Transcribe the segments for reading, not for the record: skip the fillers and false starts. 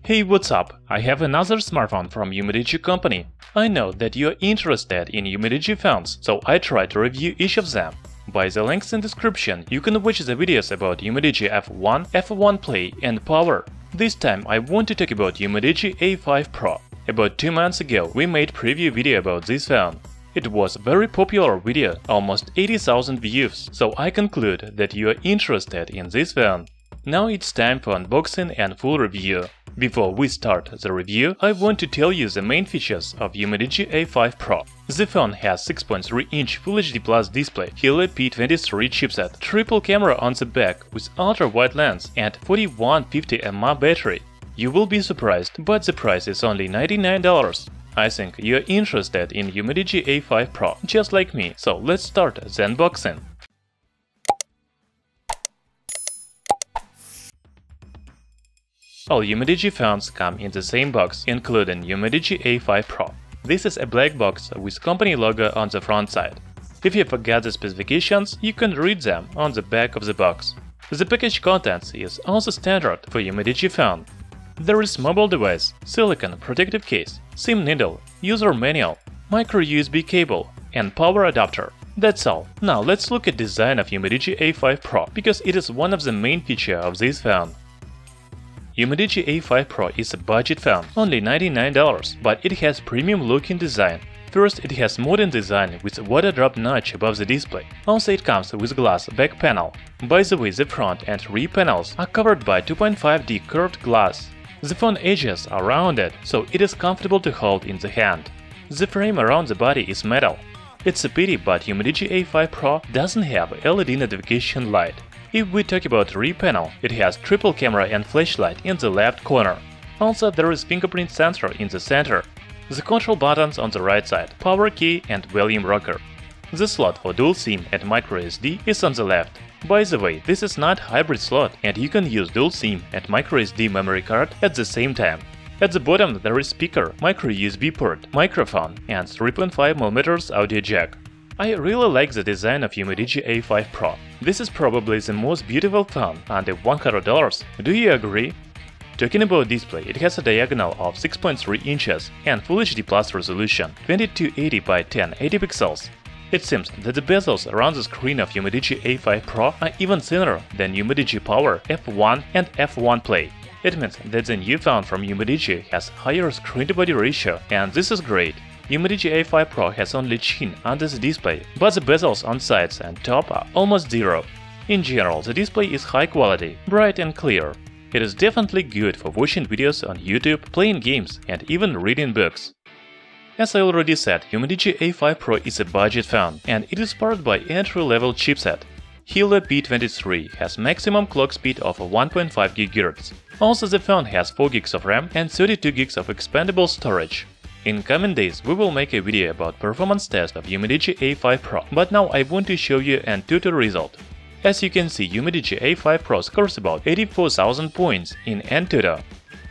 Hey, what's up? I have another smartphone from UMIDIGI company. I know that you're interested in UMIDIGI phones, so I try to review each of them. By the links in description, you can watch the videos about UMIDIGI F1, F1 Play and Power. This time I want to talk about UMIDIGI A5 Pro. About 2 months ago we made preview video about this phone. It was a very popular video, almost 80,000 views, so I conclude that you are interested in this phone. Now it's time for unboxing and full review. Before we start the review, I want to tell you the main features of UMIDIGI A5 Pro. The phone has 6.3-inch Full HD Plus display, Helio P23 chipset, triple camera on the back with ultra-wide lens and 4150 mAh battery. You will be surprised, but the price is only $99. I think you're interested in UMIDIGI A5 Pro, just like me, so let's start the unboxing. All UMIDIGI phones come in the same box, including UMIDIGI A5 Pro. This is a black box with company logo on the front side. If you forgot the specifications, you can read them on the back of the box. The package contents is also standard for UMIDIGI phone. There is mobile device, silicone protective case, SIM needle, user manual, micro USB cable, and power adapter. That's all. Now let's look at design of UMIDIGI A5 Pro, because it is one of the main features of this phone. UMIDIGI A5 Pro is a budget phone, only $99, but it has premium-looking design. First, it has modern design with a Waterdrop notch above the display. Also, it comes with glass back panel. By the way, the front and rear panels are covered by 2.5D curved glass. The phone edges are rounded, so it is comfortable to hold in the hand. The frame around the body is metal. It's a pity, but UMIDIGI A5 Pro doesn't have LED notification light. If we talk about rear panel, it has triple camera and flashlight in the left corner. Also, there is fingerprint sensor in the center. The control buttons on the right side, power key and volume rocker. The slot for dual SIM and microSD is on the left. By the way, this is not hybrid slot, and you can use dual SIM and microSD memory card at the same time. At the bottom there is speaker, micro USB port, microphone and 3.5mm audio jack. I really like the design of UMIDIGI A5 Pro. This is probably the most beautiful phone under $100. Do you agree? Talking about display, it has a diagonal of 6.3 inches and Full HD Plus resolution, 2280 by 1080 pixels. It seems that the bezels around the screen of UMIDIGI A5 Pro are even thinner than UMIDIGI Power, F1 and F1 Play. It means that the new phone from UMIDIGI has higher screen-to-body ratio, and this is great. UMIDIGI A5 Pro has only chin under the display, but the bezels on sides and top are almost zero. In general, the display is high quality, bright and clear. It is definitely good for watching videos on YouTube, playing games and even reading books. As I already said, UMIDIGI A5 Pro is a budget phone, and it is powered by entry-level chipset. Helio P23 has maximum clock speed of 1.5 GHz. Also, the phone has 4 GB of RAM and 32 GB of expandable storage. In coming days we will make a video about performance test of UMIDIGI A5 Pro, but now I want to show you AnTuTu result. As you can see, UMIDIGI A5 Pro scores about 84,000 points in AnTuTu.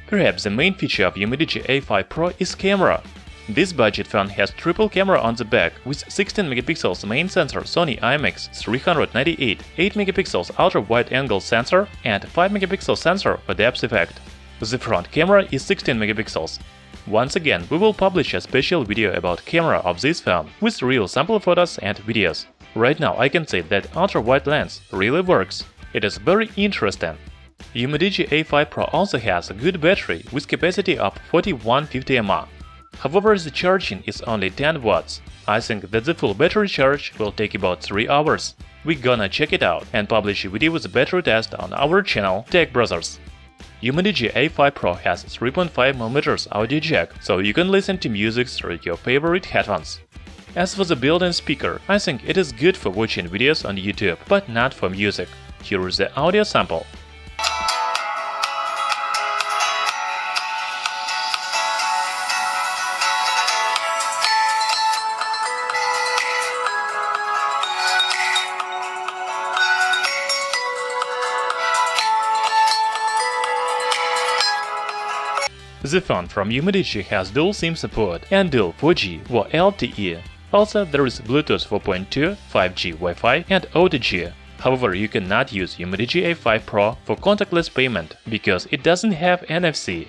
Perhaps the main feature of UMIDIGI A5 Pro is camera. This budget phone has triple camera on the back with 16MP main sensor Sony IMX398, 8MP ultra-wide-angle sensor and 5MP sensor for depth effect. The front camera is 16MP. Once again, we will publish a special video about camera of this phone with real sample photos and videos. Right now I can say that ultra-wide lens really works. It is very interesting. UMIDIGI A5 Pro also has a good battery with capacity of 4150 mAh. However, the charging is only 10 watts. I think that the full battery charge will take about 3 hours. We're gonna check it out and publish a video with the battery test on our channel Tech Brothers. UMIDIGI A5 Pro has 3.5mm audio jack, so you can listen to music through your favorite headphones. As for the built-in speaker, I think it is good for watching videos on YouTube, but not for music. Here is the audio sample. The phone from UMIDIGI has dual SIM support and dual 4G or LTE. Also, there is Bluetooth 4.2, 5G Wi-Fi and AutoG. However, you cannot use UMIDIGI A5 Pro for contactless payment because it doesn't have NFC.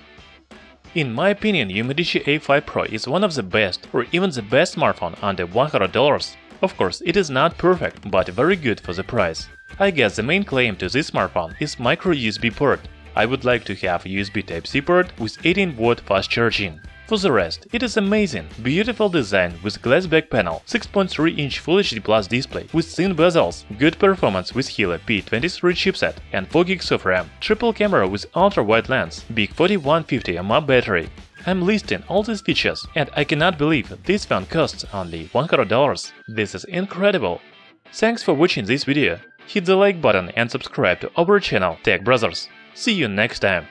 In my opinion, UMIDIGI A5 Pro is one of the best, or even the best smartphone under $100. Of course, it is not perfect, but very good for the price. I guess the main claim to this smartphone is microUSB port. I would like to have USB Type-C port with 18-watt fast charging. For the rest, it is amazing, beautiful design with glass back panel, 6.3-inch Full HD Plus display with thin bezels, good performance with Helio P23 chipset and 4 GB of RAM, triple camera with ultra-wide lens, big 4150 mAh battery. I'm listing all these features, and I cannot believe this phone costs only $100. This is incredible. Thanks for watching this video. Hit the like button and subscribe to our channel Tech Brothers. See you next time.